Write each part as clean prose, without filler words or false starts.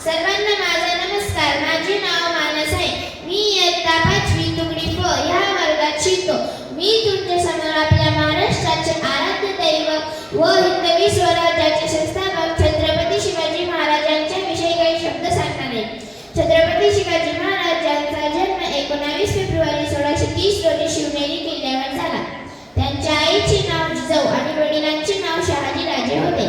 सर्वांना माझा नमस्कार. माझे नाव मानस आहे. मी इयत्ता 5वी तुकडी फ ह्या वर्गात शिकतो. मी तुमच्या समोर आपल्या महाराष्ट्राचे आराध्य दैवत व हिंदवी स्वराज्याचे संस्थापक छत्रपती शिवाजी महाराजांच्या विषयी काही शब्द सांगणार आहे. छत्रपती शिवाजी महाराज यांचा जन्म 19 फेब्रुवारी 1630 रोजी शिवनेरी किल्ल्यावर झाला. त्यांच्या आईचे नाव जिजाऊ आणि वडिलांचे नाव शहाजी राजे होते.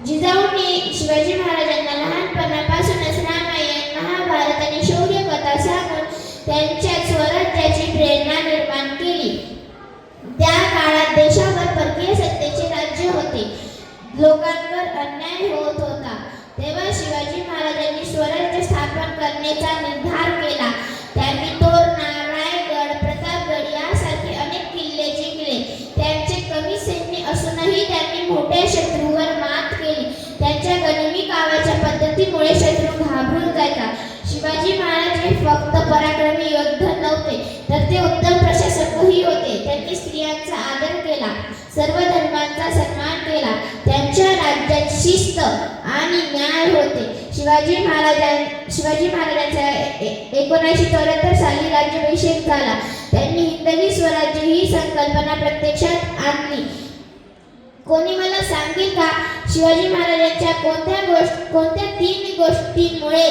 जिजाऊंनी शिवाजी महाराजांना लहानपणापासूनच रामायण, महाभारत आणि शौर्य कथा सांगून त्यांच्या स्वराज्याची प्रेरणा निर्माण केली. त्या काळात देशावर परकीय सत्तेचे राज्य होते. लोकांवर अन्याय होत होता. तेव्हा शिवाजी महाराजांनी स्वराज्य स्थापन करण्याचा निर्धार केला. त्यांनी तोरणा, रायगड, प्रतापगड यासारखे अनेक किल्ले जिंकले. त्यांचे कमी सैन्य असूनही त्यांनी मोठ्या शत्रूवर मात केली. त्यांच्या गनिमी कावाच्या पद्धतीमुळे शत्रू घाबरून जायचा. शिवाजी महाराज हे फक्त पराक्रमी योद्धा नव्हते, तर ते उत्तम प्रशासकही होते. त्यांनी स्त्रियांचा आदर केला, सर्व धर्मांचा सन्मान केला. त्यांच्या राज्यात शिस्त आणि न्याय होते. शिवाजी महाराजांचा 1974 साली राज्याभिषेक झाला. त्यांनी हिंदवी स्वराज्य ही संकल्पना प्रत्यक्षात आणली. कोणी मला सांगेल का शिवाजी महाराजांच्या कोणत्या 3 गोष्टींमुळे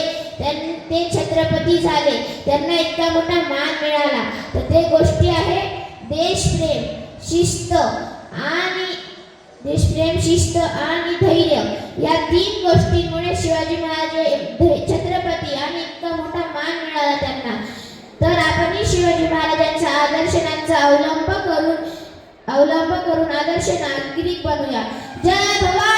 ते छत्रपती झाले, त्यांना इतका मोठा मान मिळाला? तर ते गोष्टी आहे देशप्रेम, शिस्त आणि धैर्य. या 3 गोष्टींमुळे शिवाजी महाराज छत्रपती आणि इतका मोठा मान मिळाला त्यांना. तर आपणही शिवाजी महाराजांच्या आदर्शांचा अवलंब करून आदर्श नागरिक बनूया. जय भवानी.